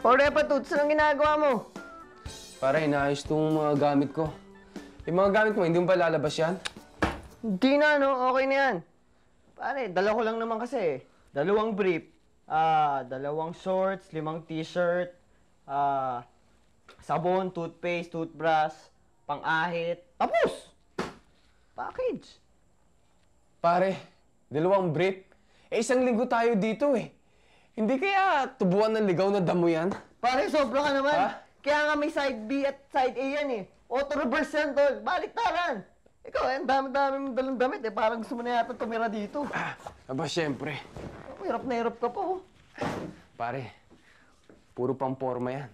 Pare, Patuts, anong ginagawa mo? Pare, inaayos itong mga gamit ko. Yung mga gamit mo, hindi mo ba lalabas yan? Hindi na, no? Okay na yan. Pare, dala ko lang naman kasi. 2 brief, 2 shorts, 5 t-shirt, sabon, toothpaste, toothbrush, pang-ahit. Tapos! Package. Pare, 2 brief? Eh, 1 linggo tayo dito eh. Hindi kaya tubuan ng ligaw na damo yan? Pare, sobra ka naman. Ha? Kaya nga may side B at side A yan eh. Auto-reverse yan, tol. Baliktaran. Ikaw, ang dami-dami mong dalang damit eh. Parang gusto mo na yata tumira dito. Aba, syempre. Hirap na hirap ka pa, oh. Pare, puro pang forma yan.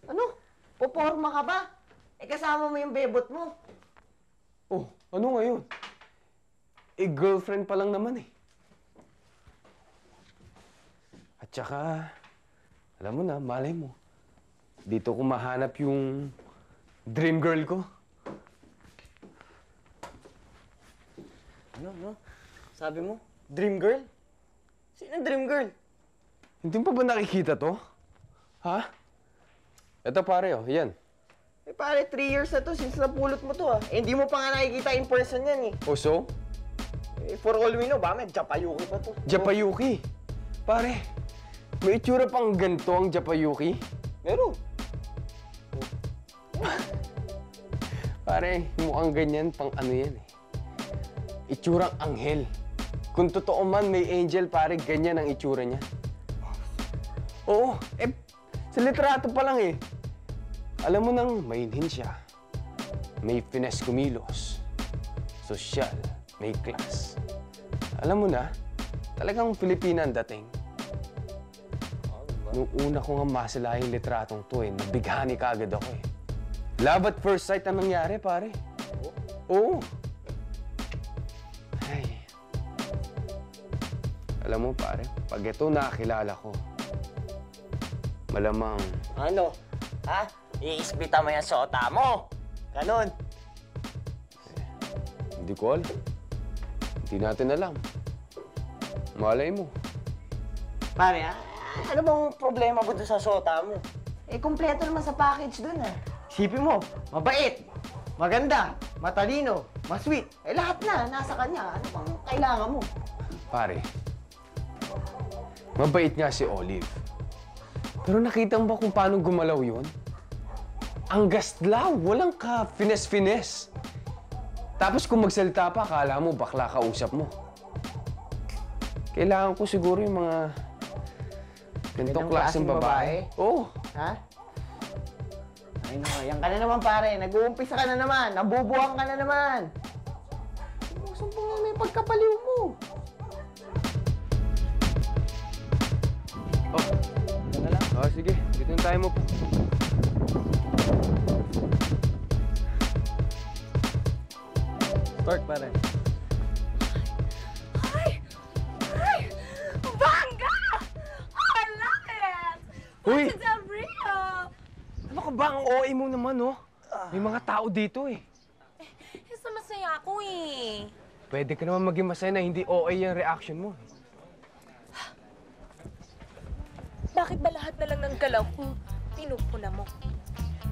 Ano? Poporma ka ba? Eh, kasama mo yung bebot mo. Oh, ano ngayon? Eh, girlfriend pa lang naman eh. At saka, alam mo na, malay mo. Dito ko mahanap yung dream girl ko. Ano? Sabi mo? Dream girl? Sino dream girl? Hindi mo pa ba nakikita to? Ha? Ito pare, oh, yan. Eh, pare, 3 years na to since napulot mo to, ah. Eh, hindi mo pa nga nakikita in person yan, eh. O so? Eh, for all we know, ba, may Japayuki pa to. Japayuki. Pare, may itsura pang ganito ang Japayuki? Meron. Pare, mukhang ganyan pang ano yan eh. Itsurang anghel. Kung totoo man may angel, pare, ganyan ang itsura niya. Oo, eh, sa litrato pa lang eh. Alam mo nang mainhin siya. May finesse kumilos. Sosyal, may class. Alam mo na, talagang Pilipina ang dating. Nung una ko nga masala yung litratong to eh, nabighani kaagad ako eh. Love at first sight ang nangyari, pare. Oo. Ay. Alam mo, pare, pag ito nakakilala ko, malamang... Ano? Ha? I-ispita mo yan sa ota mo. Ganon. Hindi ko alam. Hindi natin alam. Malay mo. Pare, ano bang problema mo doon sa sota mo? Eh, kumpleto naman sa package doon, ah. Isipin mo, mabait, maganda, matalino, masweet. Eh, lahat na, nasa kanya. Ano bang kailangan mo? Pare, mabait nga si Olive. Pero nakita mo ba kung paano gumalaw yun? Ang gastlaw, walang ka finesse-finesse. Tapos kung magsalita pa, akala mo bakla kausap mo. Kailangan ko siguro yung mga ganitong klaseng babae. Oo. Ha? Ay naman, yan ka na naman pare. Nag-uumpisa ka na naman. Nabubuhang ka na naman. Gusto mo nga may pagkapaliw mo. Oh, ito na lang. Oh, sige. Dito na tayo mo po. Start pare. Ay! Bangga! Oh, I love it! Uy! This is a real! Ano ka ba? Ang OA mo naman, oh. May mga tao dito, eh. Isa masaya ako eh. Pwede ka naman maging masaya na hindi OA yung reaction mo. Bakit ba lahat na lang ng galaw ko pinupuna mo?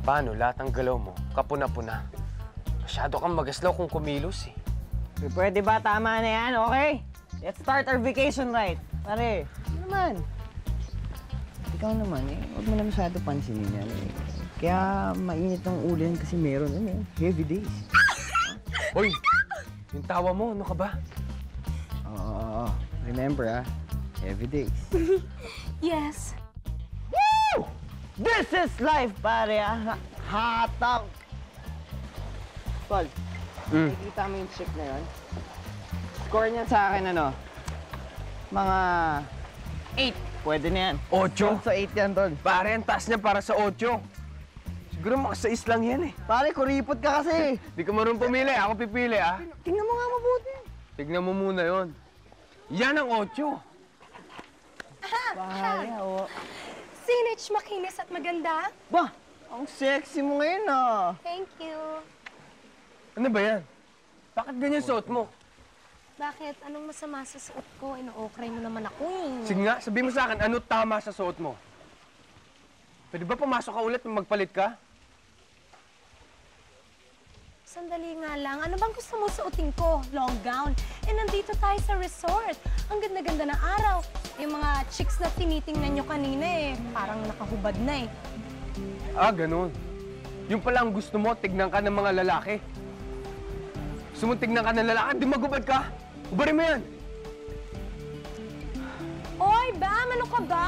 Paano? Lahat ng galaw mo, kapuna-puna. Masyado kang magaslaw kung kumilos, eh. Pwede ba? Tama na yan, okay? Let's start our vacation right. Pare, ano naman? Ikaw naman, eh. Huwag mo na masyado pansinin yan, eh. Kaya mainit ang ulo yan kasi meron, heavy days. Hoy! Yung tawa mo, ano ka ba? Oo. Remember, heavy days. Yes. Woo! This is life, pare, Hatang! Paul, nakikita mo yung chick na yun? Score niya sa akin, ano? Mga 8. Pwede na yan. 8? Sa 8 yan, Tol. Pare, ang taas niya para sa 8. Siguro mga 6 lang yan, eh. Pare, kuripot ka kasi. Di ka marunong pumili. Ako pipili, ah. Tingnan mo nga mabuti. Tignan mo muna yon. Yan ang 8. Pare, Sinich, makinis at maganda. Ba, ang sexy mo ngayon, Thank you. Ano ba yan? Bakit ganyan suot mo? Bakit? Anong masama sa suot ko? Ino-okray mo naman ako eh. Sige nga, sabihin mo sa akin, ano tama sa suot mo? Pwede ba pumasok ka ulit nung magpalit ka? Sandali nga lang. Ano bang gusto mo suotin ko? Long gown. Eh, nandito tayo sa resort. Ang ganda-ganda ng araw. Yung mga chicks na tinitingnan nyo kanina eh, parang nakahubad na eh. Ah, ganun. Yung pala ang gusto mo, tignan ka ng mga lalaki. Gusto mo tignan ka ng lalaki, di magubad ka. Ubarin mo yan. Oy, Bam! Ano ka ba?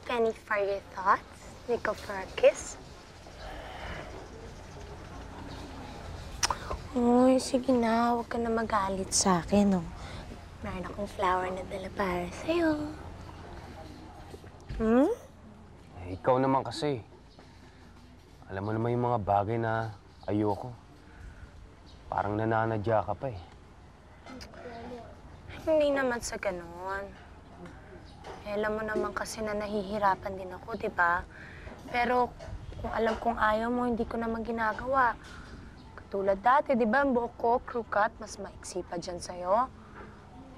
Penny for your thoughts, Nico for a kiss. Uy, sige na. Huwag ka na magalit sa akin, oh. Meron akong flower na dala para sa'yo. Hmm? Eh, ikaw naman kasi. Alam mo naman yung mga bagay na ayoko. Parang nananadya ka pa eh. Hindi naman sa ganoon. Eh, alam mo naman kasi na nahihirapan din ako, di ba? Pero kung alam kong ayaw mo, hindi ko naman ginagawa. Katulad dati, di ba, ang buhok ko, crew cut, mas maiksi pa dyan sa'yo.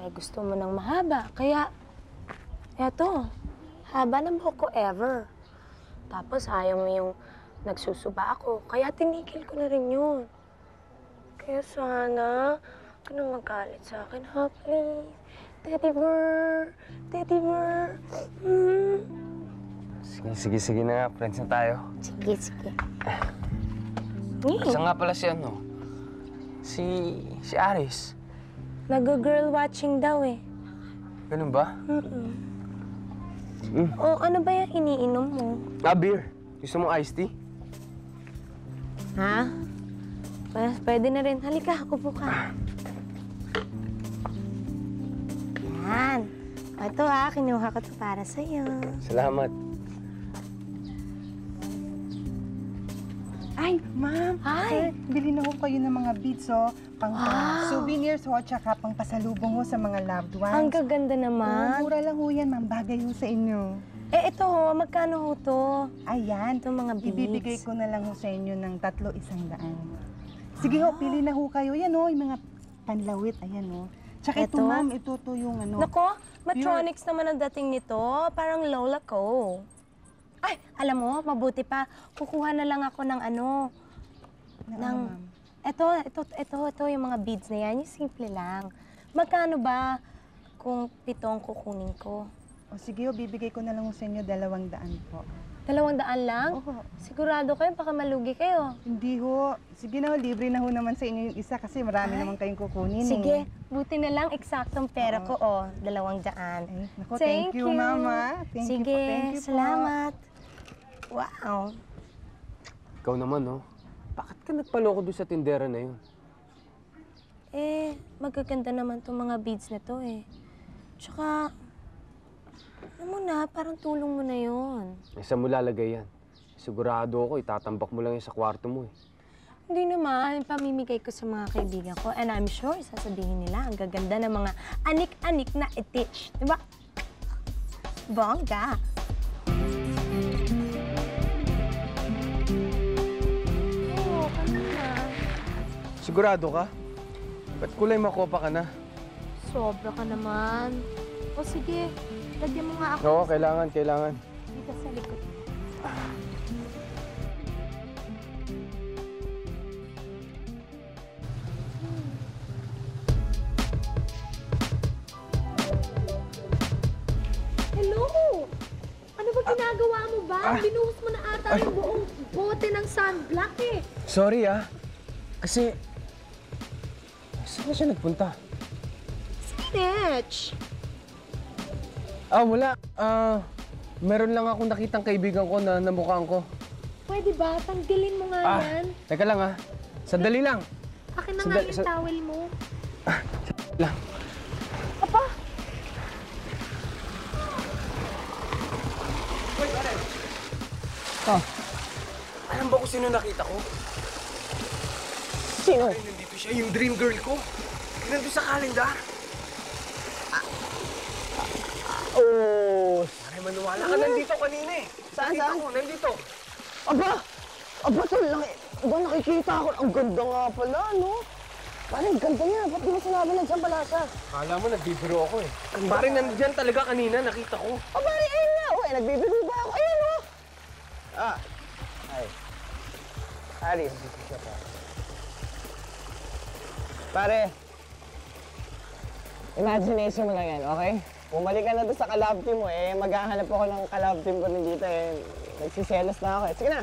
Eh, gusto mo ng mahaba. Kaya, eto, haba ng buhok ko ever. Tapos ayaw mo yung nagsusuba ako. Kaya tinigil ko na rin yun. Kaya sana, huwag ka na magalit sa akin, ha, please? Teddy bear! Teddy bear! Sige na nga. Friends na tayo. Sige, sige. Isa nga pala si ano? Si Aris. Nag-girl watching daw eh. Ganun ba? O, ano ba yung iniinom mo? Ah, beer. Gusto mo iced tea? Ha? Pwede na rin. Halika, upo ka. Yan. Ito kinuha ko to para sa'yo. Salamat. Ay, ma'am. Ay. Sir, bili na ho kayo ng mga beads, oh. Pang souvenirs ho, tsaka pang pasalubong ho sa mga loved ones. Ang gaganda naman. Mura lang ho yan, ma'am. Bagay ho sa inyo. Eh, ito ho, magkano ho to? Ayan. Ito mga beads. Ibibigay ko na lang ho sa inyo ng 3,100. Sige ho, pili na ho kayo. Yan ho, yung mga panlawit. Ayan ho. Tsaka ito, Ito? ma'am, ito yung ano. Nako, Matronics naman ang dating nito. Parang lola ko. Ay, alam mo, mabuti pa. Kukuha na lang ako ng ano. ma'am. Ito yung mga beads na yan. Yung simple lang. Magkano ba kung 7 kukunin ko? O sige ho, bibigay ko na lang ho sa inyo 200 po. 200 lang? Oo. Sigurado kayo, baka malugi kayo. Hindi ho. Sige na ho, libre na ho naman sa inyo yung isa kasi marami naman kayong kukunin. Sige, buti na lang eksaktong pera ko, 200. Ay, naku, thank you, Mama. Thank Sige, you po. Thank you po. salamat. Wow. Ikaw naman, no? Bakit ka nagpaloko doon sa tindera na yun? Eh, magaganda naman tong mga beads na to eh. Tsaka, ano mo na, parang tulong mo na yon. Eh, saan mo lalagay yan? Sigurado ako, itatambak mo lang yan sa kwarto mo eh. Hindi naman, pamimigay ko sa mga kaibigan ko. And I'm sure, sasabihin nila, ang gaganda ng mga anik-anik na itich. Diba? Bongga. Oo, ano na? Sigurado ka? Ba't kulay makopa ka na? Sobra ka naman. O sige, lagyan mo nga ako Oo, kailangan. dito sa likod. Hello! Ano ba ginagawa mo ba? Binuhos mo na ata yung buong bote ng sunblock eh. Sorry kasi... Saan siya nagpunta? Spinach! Wala. Meron lang akong nakitang kaibigan ko na namukhaan ko. Pwede ba? Tanggalin mo nga yan. Teka lang Sandali lang. Akin na nga yung towel mo. Lang. Apa? Alam ba kung sino nakita ko? Sino? Ay, nandito siya, yung dream girl ko. Nandito sa kalendar. Oh! Ay, maniwala ka, nandito kanina eh. Saan, Nakita saan? ko, nandito. Aba! Aba, tol, aba, nakikita ko. Ang ganda nga pala, no? Parang ganda niya. Ba't di mo sinabi na dyan pala siya? Kala mo, nagbibiro ako eh. Parang nandiyan talaga kanina, nakita ko. Aba, ayun nga. Uy, nagbibiro ba ako? Ayun, no? Ay. Aris. Pare, imagination mo lang yan, okay? Bumalik ka na doon sa kalab team mo, eh, maghahanap ako ng kalab team ko rin dito, eh. Nagsiselos na ako, eh. Sige na!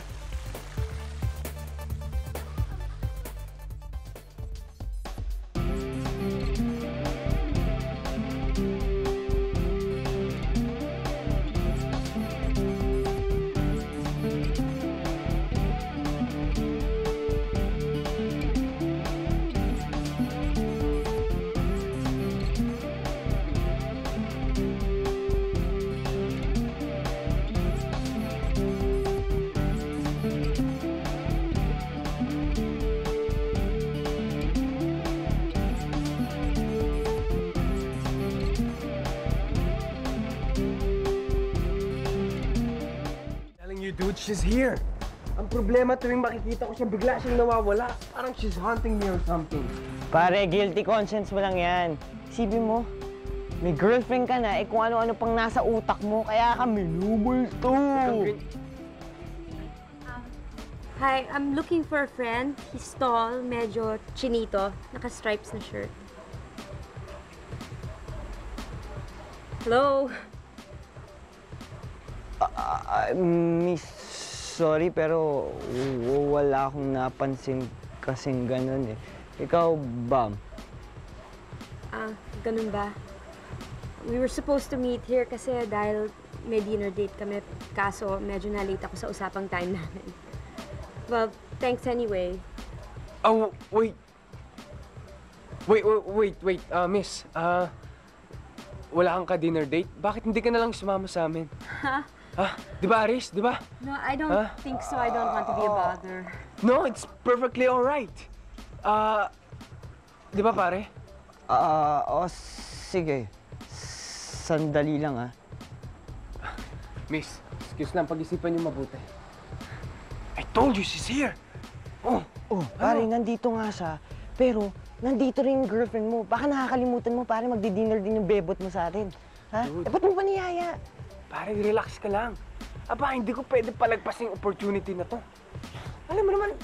Telling you, dude, she's here. Ang problema tuwing makikita ko siya, bigla siyang nawawala. Parang she's haunting me or something. Pare, guilty conscience mo lang yan. Isipin mo, may girlfriend ka na, eh kung ano-ano pang nasa utak mo, kaya ka minumulto. Hi, I'm looking for a friend. He's tall, medyo chinito, naka-stripes na shirt. Hello? Miss, sorry pero wala akong napansin kasing ganun eh. Ikaw, Bam? Ganun ba? We were supposed to meet here kasi dahil may dinner date kami, kaso medyo na-late ako sa usapang time namin. Well, thanks anyway. Oh, wait. Wait, miss. Wala kang ka-dinner date? Bakit hindi ka na lang sumama sa amin? Di ba, Aris? Di ba? No, I don't think so. I don't want to be a bother. No, it's perfectly alright. Di ba, pare? Sige. Sandali lang ah. Miss, excuse lang, pag-isipan niyo mabuti. I told you she's here. Oh, Pare, nandito nga siya. Pero, nandito rin yung girlfriend mo. Baka nakakalimutan mo, pare, magdi-dinner din yung bebot mo sa atin. Ha? Dude. Eh, ba't mo pa niyaya? pare, relax ka lang. Aba, hindi ko pwede palagpasin yung opportunity na to. Alam mo naman,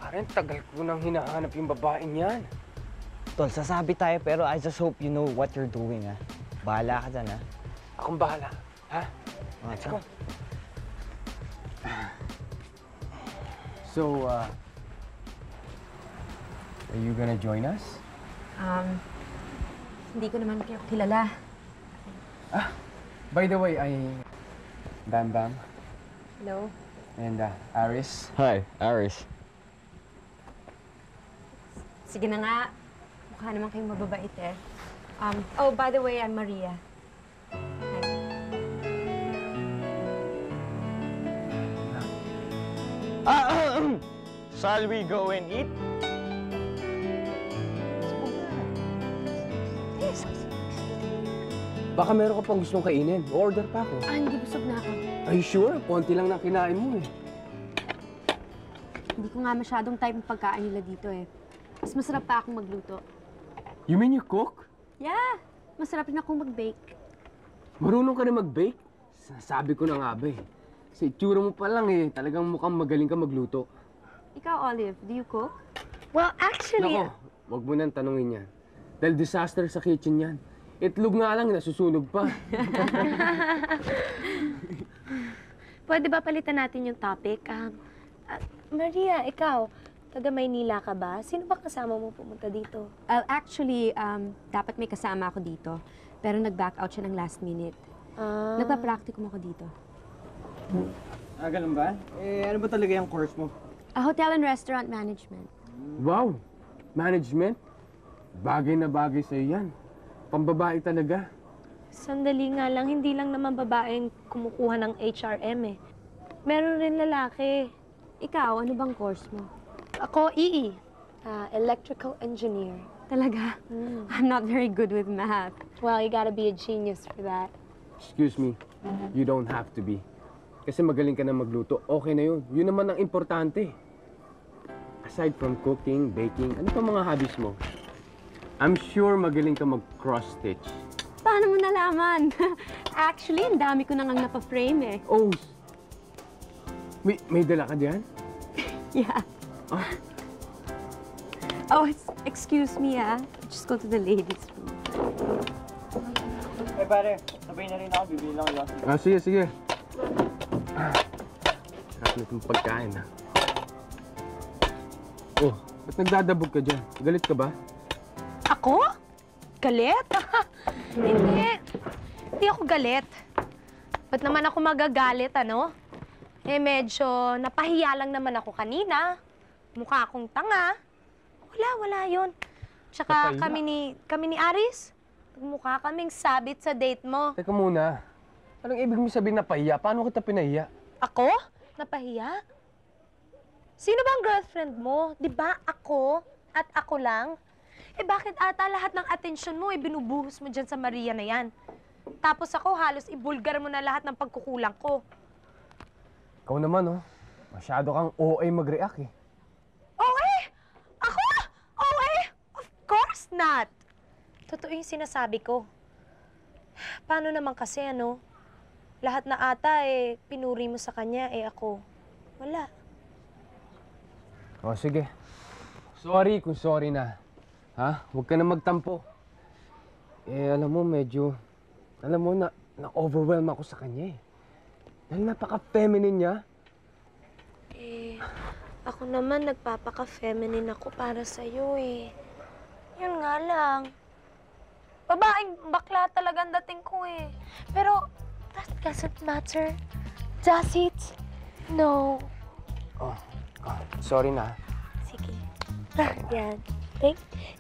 pare, tagal ko nang hinahanap yung babaeng yan. Tol, sasabi tayo pero I just hope you know what you're doing, ha? Bahala ka dyan, ha? Akong bahala, ha? Let's go. So, are you gonna join us? Hindi ko naman kayo kilala. By the way, Bam Bam Hello? and Aris. Hi, Aris. Sige na nga. Mukha naman kayong mababait eh. Oh, by the way, I'm Maria. Hi. Shall we go and eat? Baka meron ka pang gustong kainin. Order pa ako. Hindi busog na ako. Are you sure? Konti lang na kinain mo eh. Hindi ko nga masyadong type ng pagkain nila dito eh. Mas masarap pa akong magluto. You mean you cook? Yeah, masarap rin akong mag-bake. Marunong ka rin mag-bake? Sabi ko na nga ba eh. Sa itsura mo pa lang eh, talagang mukhang magaling ka magluto. Ikaw, Olive, do you cook? Well, actually... Nako, wag mo nang tanungin yan. Dahil disaster sa kitchen yan. Itlog nga lang, nasusunog pa. Pwede ba palitan natin yung topic? Maria, ikaw, taga Maynila ka ba? Sino ba kasama mo pumunta dito? Actually, dapat may kasama ako dito. Pero nag-back out siya ng last minute. Nagpa-practicum ako dito. Ganun ba? Eh, ano ba talaga yung course mo? Hotel and Restaurant Management. Wow! Management? Bagay na bagay sa'yo yan. Pambabae talaga. Sandali nga lang, hindi lang naman babaeng kumukuha ng HRM eh. Meron rin lalaki. Ikaw, ano bang course mo? Ako, EE. Electrical engineer. Talaga? I'm not very good with math. Well, you gotta be a genius for that. Excuse me, you don't have to be. Kasi magaling ka na magluto, okay na yun. Yun naman ang importante. Aside from cooking, baking, ano pa mga hobbies mo? I'm sure magaling ka mag-cross-stitch. Paano mo nalaman? Actually, ang dami ko nang napa-frame eh. Oh! May dala ka diyan? Yeah. Ah. Oh, excuse me Just go to the ladies' room. Eh pare, sabay na rin ako, bibili lang ako. Ah, sige, sige. Sarap na itong pagkain, ha? Oh, ba't nagdadabog ka dyan? Galit ka ba? Ako? Galit? Hindi. Hindi ako galit. Ba't naman ako magagalit, ano? Eh, medyo napahiya lang naman ako kanina. Mukha akong tanga. Wala yun. Tsaka Napahiya? kami ni Aris, mukha kaming sabit sa date mo. Teka muna. Anong ibig mo sabihin na pahiya? Paano kita pinahiya? Ako? Napahiya? Sino bang girlfriend mo? Di ba ako at ako lang? Eh bakit ata lahat ng atensyon mo binubuhos mo dyan sa Maria na yan? Tapos ako halos ibulgar mo na lahat ng pagkukulang ko. Ikaw naman, oh. Masyado kang OA mag-react, eh. OA? Ako? OA? Of course not! Totoo yung sinasabi ko. Paano naman kasi, ano? Lahat na ata, pinuri mo sa kanya, ako. Wala. Oh, sige. Sorry kung sorry na. Ha? Huwag ka na magtampo. Alam mo, na-overwhelm ako sa kanya, eh. Dahil napaka-feminine niya. Ako naman, nagpapaka-feminine ako para sa'yo, Yun nga lang. Babaeng bakla talaga ang dating ko, Pero, that doesn't matter. Does it? No. Oh, sorry na. Sige. Yan.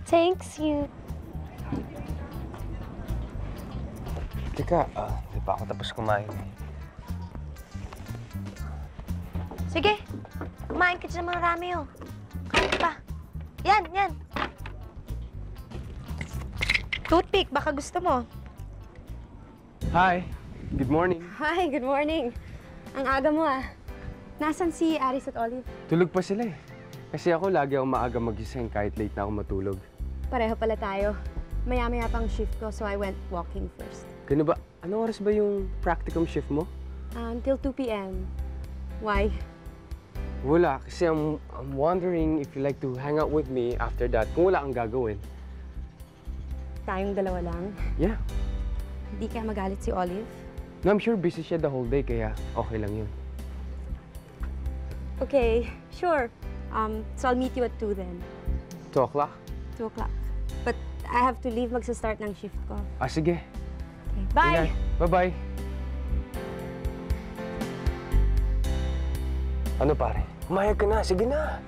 Thanks you. Teka, di pa ako tapos kumain, eh. Sige. Kumain ka dyan marami, Kain pa. Yan. Toothpick, baka gusto mo. Hi. Good morning. Hi, good morning. Ang aga mo Nasaan si Aris at Olive? Tulog pa sila, eh. Kasi ako lagi akong maaga magising kahit late na ako matulog. Pareho pala tayo. Maya-maya pang shift ko, so I went walking first. Gano ba? Anong oras ba yung practicum shift mo? Until 2 p.m. Why? Wala, kasi I'm wondering if you like to hang out with me after that kung wala kang gagawin. Tayong dalawa lang. Yeah. Hindi kaya magalit si Olive? No, I'm sure busy siya the whole day, kaya okay lang yun. Okay, sure. So I'll meet you at 2 then. 2 o'clock? 2 o'clock. But I have to leave, magsa-start ng shift ko. Ah, sige. Okay, bye! Ingat. Bye-bye. Ano pare? Umayag ka na, sige na.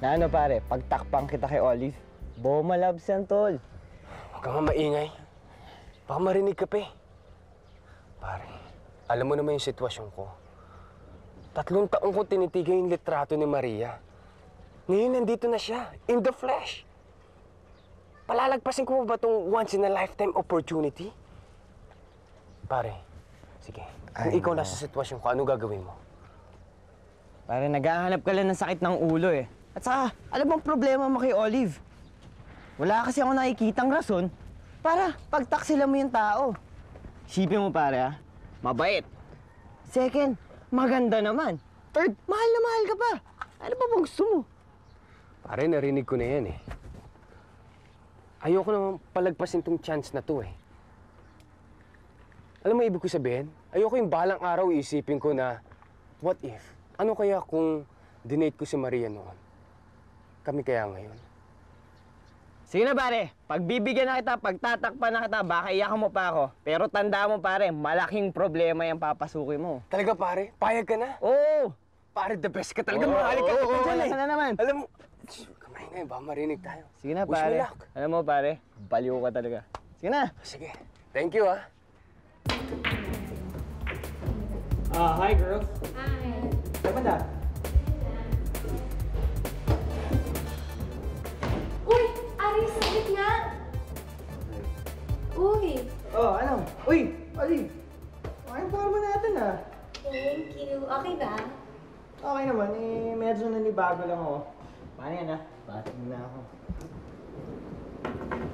Na ano pare, pagtakpang kita kay Olive, Boma loves yan, tol. Huwag ka nga maingay. Baka marinig ka pa, eh. Pare, alam mo naman yung sitwasyon ko. 3 taong ko tinitigay yung litrato ni Maria. Ngayon, nandito na siya, in the flesh. Palalagpasin ko ba itong once-in-a-lifetime opportunity? Pare, sige. Kung ikaw nasa sitwasyon ko, ano gagawin mo? Pare, naghahanap ka lang ng sakit ng ulo, At saka, alam bang problema mo kay Olive? Wala kasi ako nakikitang rason para pagtaksila mo yung tao. Isipin mo, pare, mabait. Second, maganda naman. Third, mahal na mahal ka pa. Ano pa bang gusto mo? Pare, narinig ko na yan, eh. Ayoko naman palagpasin tong chance na to, eh. Alam mo ibig ko sabihin? Ayoko yung balang araw iisipin ko na, what if? Ano kaya kung dinate ko si Maria noon? Kami kaya ngayon? Sige na, pare. Pagbibigyan na kita, pagtatakpan na kita, baka iyakan mo pa ako. Pero tanda mo, pare, malaking problema yung papasukin mo. Talaga, pare? Payag ka na? Oo! Pare, the best ka talaga. Mahalik ka dyan, wala eh. ka na naman. Alam mo, kamay na yun, baka marinig tayo. Sige na, Wish me pare. luck. Alam mo, pare, baliw ka talaga. Sige na. Sige. Thank you, ah. Hi, girls. Hi. sila? Uy! Aris, saglit nga! Uy! Oh, ano? Uy! Olive! Okay ang forma natin ah. Thank you. Okay ba? Okay naman, eh, medyo nanibago lang ako. Paano yan ah? Bakit na ako?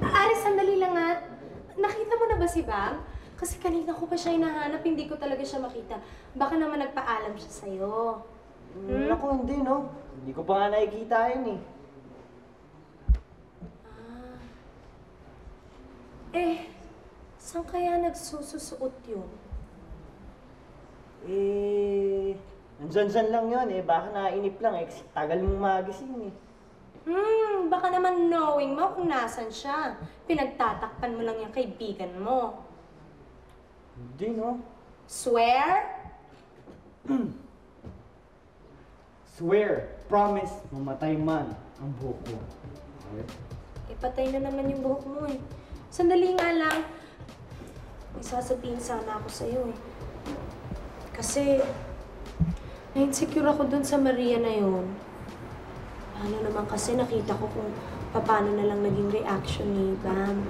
Aris, sandali lang nga. Nakita mo na ba si Bam? Kasi kanina ko pa siya hinahanap, hindi ko talaga siya makita. Baka naman nagpaalam siya sa'yo. Naku, hindi no. Hindi ko pa nga nakikita yun eh. Saan kaya nagsususuot yun? Eh, nandyan lang yun eh. Baka nainip lang eh. Kasi tagal mong magising eh. Baka naman knowing mo kung nasan siya. Pinagtatakpan mo lang yung kaibigan mo. Hindi no. Swear? Swear, promise, mamatay man ang buhok ko. Okay? Ipatay na naman yung buhok mo eh. Sandali nga lang. May sasabihin sana ako sa'yo eh. Kasi, na-insecure ako dun sa Maria na yun. Paano naman kasi nakita ko kung paano na lang naging reaction ni Bam.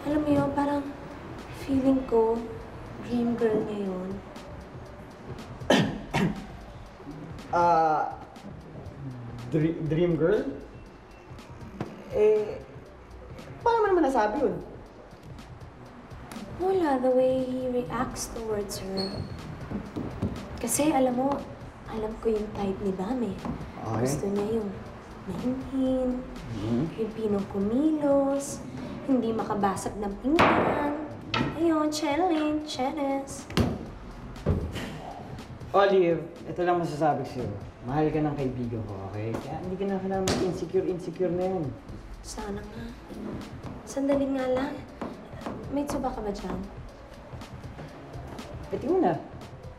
Alam mo yun, parang feeling ko, dream girl niya yun. Dream girl? Eh, paano mo naman nasabi yun? Wala, the way he reacts towards her. Kasi alam mo, alam ko yung type ni Bam eh. Okay. Gusto niya yung mahinhin, yung pinong kumilos, hindi makabasag ng pinggan. Ayun, chilling, chenes. Olive, ito lang masasabi sa'yo. Mahal ka ng kaibigan ko, okay? Kaya hindi ka na kailangan insecure na yun. Sana nga. Sandali nga lang. May tsuba ka ba dyan? Eh, tingnan na.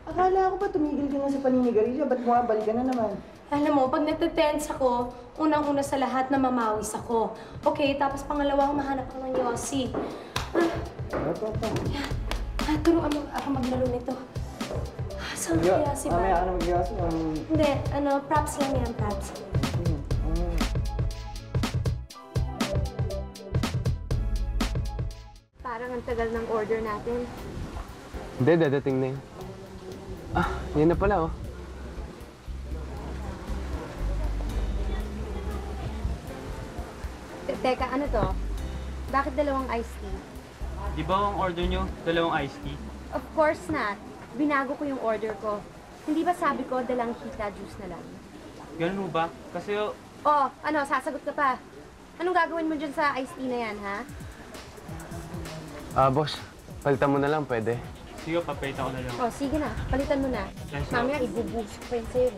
Akala ko ba tumigil ka na sa paninigarilyo? Ba't bumabalik ka na naman? Alam mo, pag nagte-tense ako, unang-una sa lahat na mamawis ako. Okay, tapos pangalawa, mahanap ako ng Yossi. Ito. Turuan mo ako maglaro nito. Saan kaya si Bam? Mamaya ka na mag-iwas. Hindi, props lang yan, props. Parang ang tagal ng order natin. Hindi, dadating na yun. Ah, yan na pala, oh. Teka, ano to? Bakit dalawang iced tea? Di ba ang order nyo, dalawang iced tea? Of course not. Binago ko yung order ko. Hindi ba sabi ko dalang hita juice na lang? Ganun mo ba? Kasi Oh, ano, sasagot ka pa. Anong gagawin mo dyan sa iced tea na yan, ha? Boss, palitan mo na lang, pwede. sige, papalitan ko na lang. Oh, sige na. Palitan mo na. Yes, Mamaya, ibubusok pa yun sa'yo.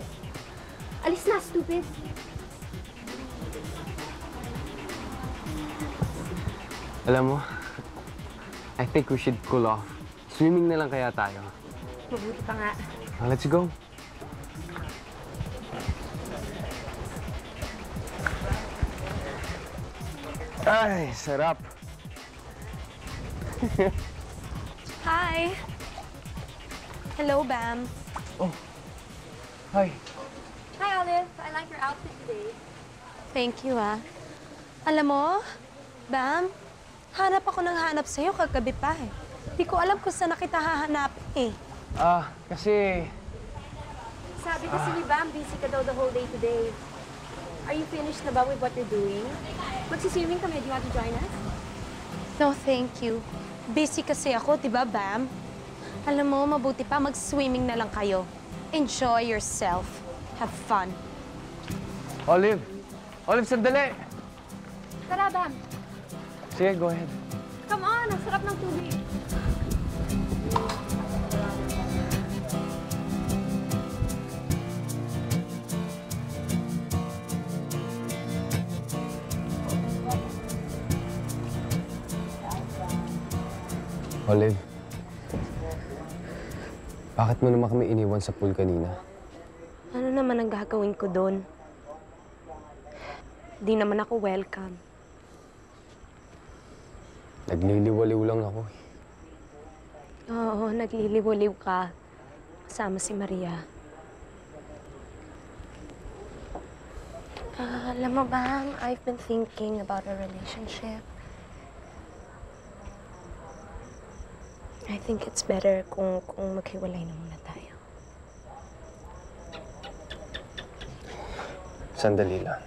Alis na, stupid! Alam mo, I think we should cool off. Swimming na lang kaya tayo. Mabuti pa nga. Let's go. Ay, sarap. Hi! Hello, Bam. Oh, hi. Hi, Olive. I like your outfit today. Thank you, ah. Alam mo, Bam, hanap ako ng hanap sa'yo kagabi pa eh. Di ko alam kung saan na kita hahanapin eh. Kasi... Sabi kasi ni Bam, busy ka daw the whole day today. Are you finished na ba with what you're doing? Magsiswimming kami. Do you want to join us? No, thank you. Busy kasi ako, di ba, Bam? Alam mo, mabuti pa mag-swimming na lang kayo. Enjoy yourself. Have fun. Olive! Olive, sandali! Tara, Bam. Sige, go ahead. Come on, ang sarap ng tubig. Olive, bakit mo naman kami iniwan sa pool kanina? Ano naman ang gagawin ko doon? Di naman ako welcome. Nagliliwaliw lang ako. Oo, nagliliwaliw ka. Kasama si Maria. Alam mo ba, I've been thinking about our relationship. I think it's better kung maghiwalay na muna tayo. Sandali lang.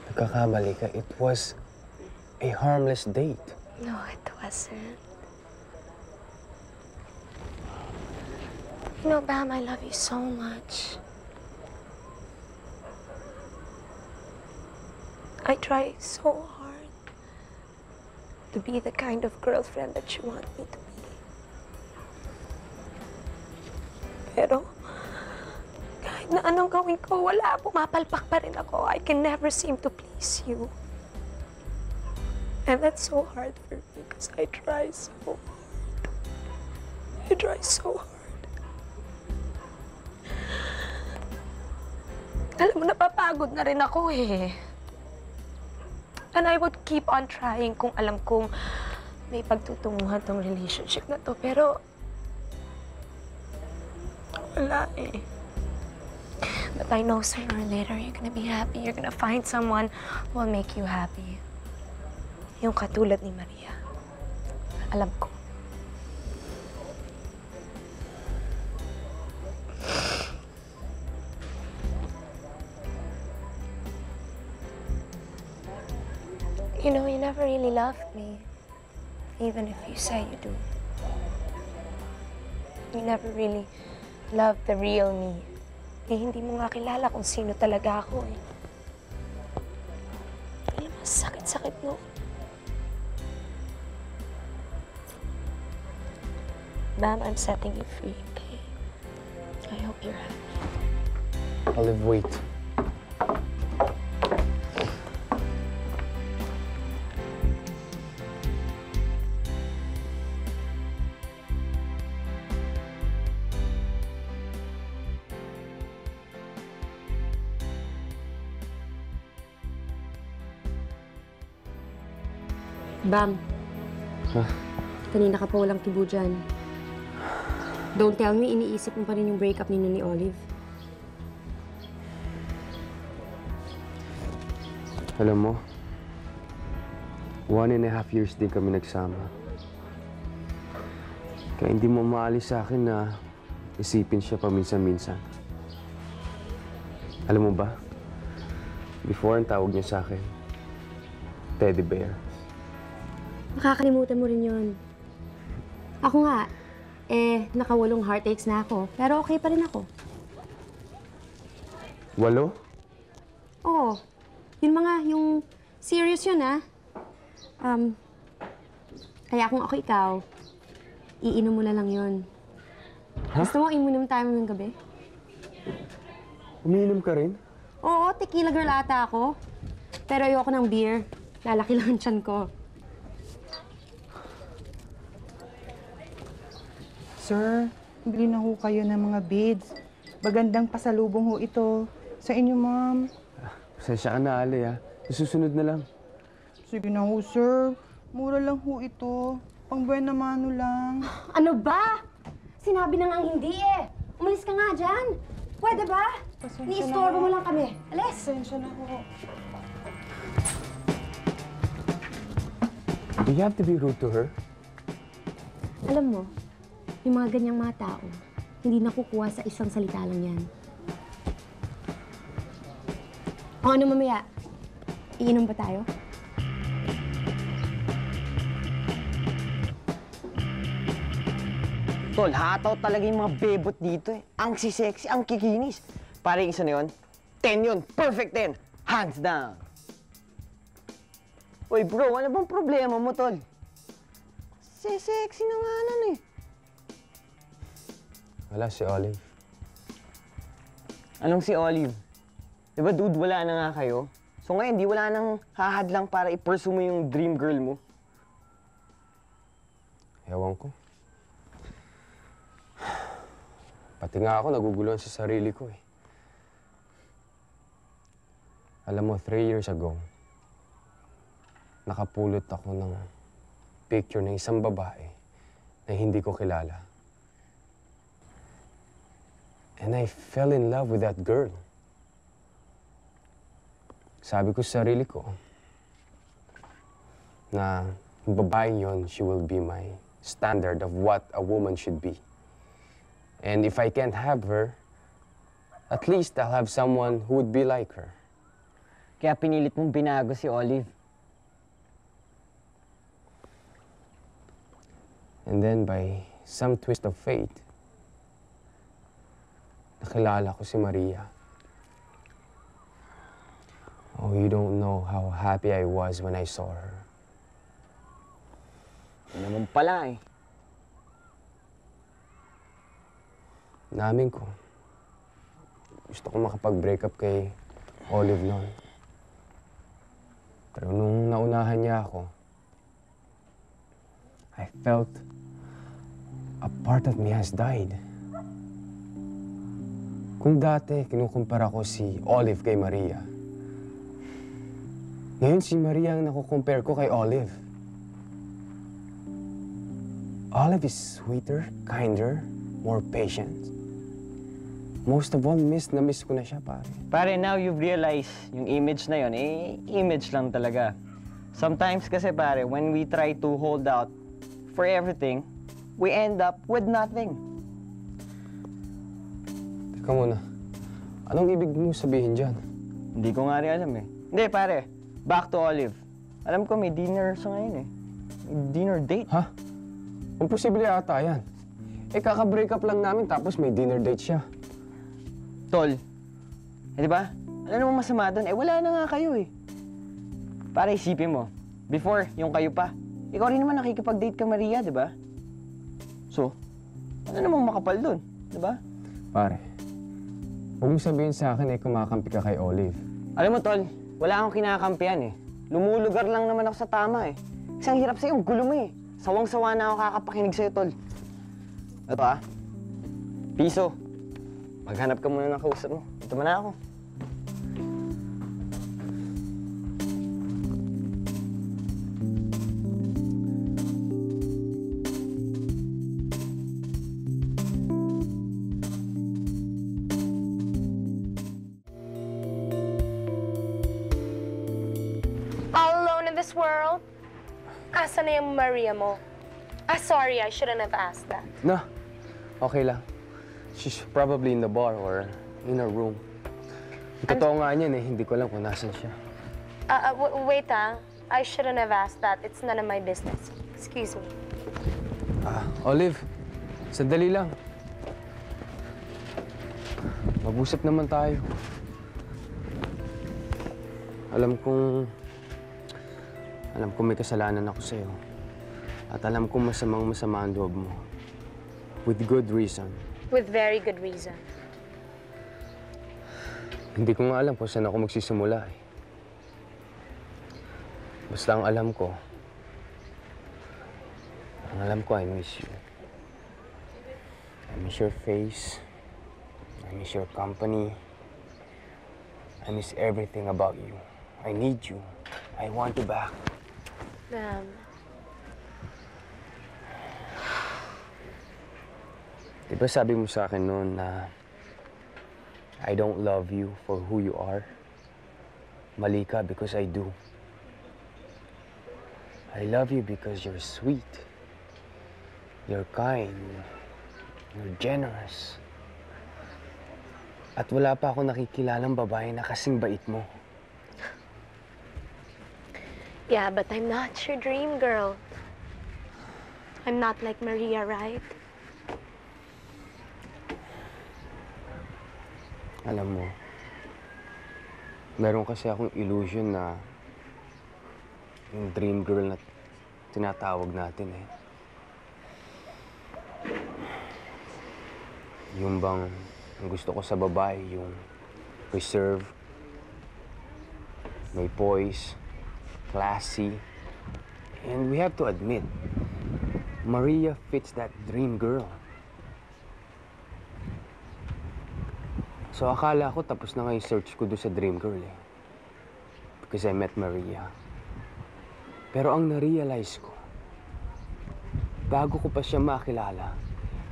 Nagkakamali ka. It was a harmless date. No, it wasn't. You know, Bam, I love you so much. I try so hard to be the kind of girlfriend that you want me to be. Pero, kahit na anong gawin ko, wala. Pumapalpak pa rin ako. I can never seem to please you. And that's so hard for me because I try so hard. I try so hard. Alam mo, napapagod na rin ako eh. And I would keep on trying kung alam kong may pagtutunguhan tong relationship na to. Pero, wala eh. But I know sooner or later you're gonna be happy. You're gonna find someone who will make you happy. Yung katulad ni Maria. Alam ko. You know, you never really loved me, even if you say you do. You never really loved the real me. Eh, hindi mo nga kilala kung sino talaga ako eh. Alam mo, sakit-sakit no. Bam, I'm setting you free, okay? I hope you're happy. Olive, wait. Bam. Huh? Kanina ka pa walang tubo dyan. Don't tell me, iniisip mo pa rin yung breakup ninyo ni Olive. Alam mo, 1.5 years din kami nagsama. Kaya hindi mo maalis sa akin na isipin siya paminsan-minsan. Alam mo ba, before ang tawag niya sa akin, Teddy Bear. Makakalimutan mo rin yun. Ako nga, naka8 heartaches na ako. Pero okay pa rin ako. 8? Oo. Yung serious yun, ah. Kaya kung ako ikaw, iinom mo na lang yun. Ha? Gusto mo imunom tayo ng gabi? Umiinom ka rin? Oo, tequila girl ata ako. Pero ayoko ng beer. Lalaki lang ang tiyan ko. Sir, bili na ho kayo ng mga beads. Magandang pasalubong ho ito. Sa inyo, ma'am. Pasensya ka na, Ali, ha? Susunod na lang. Sige na ho, sir. Mura lang ho ito. Pang buena mano lang. Ano ba? Sinabi na nga hindi eh. Umalis ka nga dyan. Pwede ba? Pasensya Ni-istorbo na mo ho. lang kami. Alis! Pasensya na ho. Do you have to be rude to her? Alam mo, yung mga ganyang mga tao, hindi nakukuha sa isang salita lang yan. O ano mamaya? Iinom ba tayo? Tol, hataw talaga yung mga bebot dito eh. Ang sisexy, ang kikinis. Pare, isa na yun. 10 yun. Perfect 10. Hands down. Uy, bro, ano bang problema mo, tol? Sexy na nga nun eh. Wala si Olive. Anong si Olive? Diba, dude, wala na nga kayo? So ngayon, di wala nang hahadlang para i-pursue mo yung dream girl mo. Ewan ko. Pati nga ako naguguluhan sa sarili ko eh. Alam mo, 3 years ago, nakapulot ako ng picture ng isang babae na hindi ko kilala. And I fell in love with that girl. Sabi ko sa sarili ko na yung babaeng yon, she will be my standard of what a woman should be. And if I can't have her, at least I'll have someone who would be like her. Kaya pinilit mong binago si Olive. And then by some twist of fate, nakilala ko si Maria. Oh, you don't know how happy I was when I saw her. Ano naman pala eh. Namin ko, gusto ko makapag-break up kay Olive noon. Pero nung naunahan niya ako, I felt a part of me has died. Kung dati, kinukumpara ko si Olive kay Maria, ngayon si Maria ang nakukompare ko kay Olive. Olive is sweeter, kinder, more patient. Most of all, miss na miss ko na siya, pare. Pare, now you've realized yung image na yon, image lang talaga. Sometimes kasi pare, when we try to hold out for everything, we end up with nothing. Teka muna, anong ibig mo sabihin dyan? Hindi ko nga rin alam eh. Hindi pare, back to Olive. Alam ko may dinner sa ngayon eh. May dinner date. Ha? Imposible ata yan. Kaka-break up lang namin tapos may dinner date siya. Tol, di ba? Ano namang masama doon? Wala na nga kayo eh. Para isipin mo, before, yung kayo pa, ikaw rin naman nakikipag-date ka, Maria, di ba? So, ano namang makapal doon, di ba? Pare, huwag mo sabihin sa akin kumakampi ka kay Olive. Alam mo, Tol, wala akong kinakampihan eh. Lumulugar lang naman ako sa tama eh. Isang hirap sa'yo, ang gulo mo eh. Sawang-sawa na ako kakapakinig sa'yo, Tol. Ito ah, piso. Maghanap ka muna ng kausap mo. Ito mo na ako. All alone in this world? Asa na yung Maria mo? Sorry, I shouldn't have asked that. No, okay lang. She's probably in the bar or in her room. Totoo nga niyan eh, hindi ko alam kung nasan siya. Wait I shouldn't have asked that. It's none of my business. Excuse me. Olive, sandali lang. Mag-usap naman tayo. Alam kong may kasalanan ako sa'yo. At alam kong masama ang loob mo. With good reason. With very good reason. Hindi ko nga alam kung saan ako magsisimula eh. Basta ang alam ko, I miss you. I miss your face. I miss your company. I miss everything about you. I need you. I want you back. Diba sabi mo sa akin noon na I don't love you for who you are? Mali ka because I do. I love you because you're sweet. You're kind. You're generous. At wala pa ako nakikilalang babae na kasing bait mo. Yeah, but I'm not your dream girl. I'm not like Maria, right? Alam mo, meron kasi akong illusion na yung dream girl na tinatawag natin eh. Yung bang ang gusto ko sa babae, yung reserve, may poise, classy. And we have to admit, Maria fits that dream girl. So akala ko tapos na nga yung search ko doon sa dream girl eh. Because I met Maria. Pero ang na-realize ko, bago ko pa siya makilala,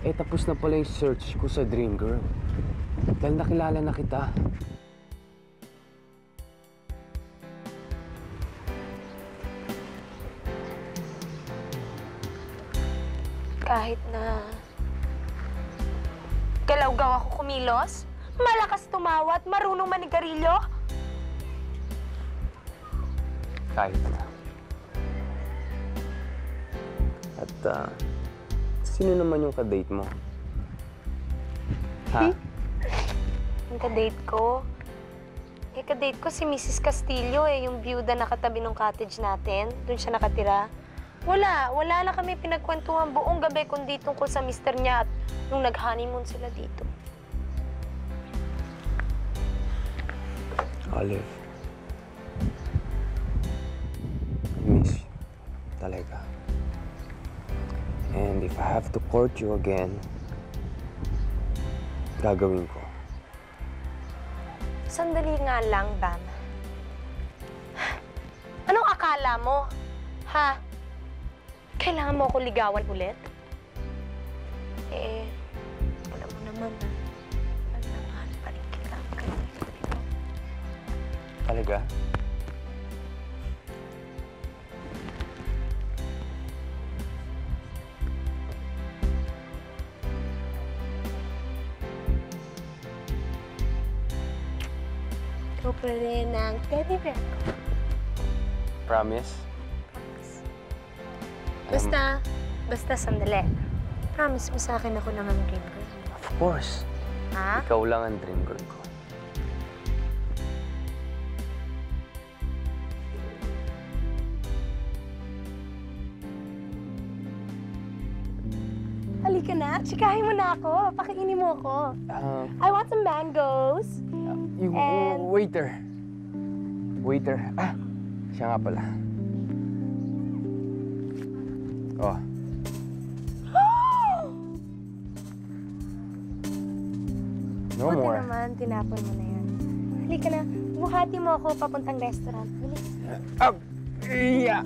tapos na pala yung search ko sa dream girl. Dahil nakilala na kita. Kahit na galawgaw ako kumilos, malakas tumawa at marunong manigarilyo, Kahit na. At, sino naman yung kadate mo? Ha? yung kadate ko. Kadate ko si Mrs. Castillo yung byuda na katabi ng cottage natin. Doon siya nakatira. Wala na kami pinagkwentuhan buong gabi kundi tungkol sa mister niya at nung nag-honeymoon sila dito. Olive. I miss you. Talaga. And if I have to court you again, gagawin ko. Sandali nga lang, Bam. Anong akala mo? Ha? Kailangan mo ako ligawan ulit? Alam mo naman mahal pa rin kita. Talaga? Ikaw pa rin ang teddy bear ko. Promise? Basta sandali. Promise mo sa akin ako lang ang dream girl. Of course. Ha? Ikaw lang ang dream girl ko. Halika na, tsikahin mo na ako. Pakainin mo ako. I want some mangoes. Yung And- waiter. Waiter. Siya nga pala. Oh. No Buti more. naman, tinapon mo na yan. Halika na, buhati mo ako papuntang restaurant. Bilis. Yeah.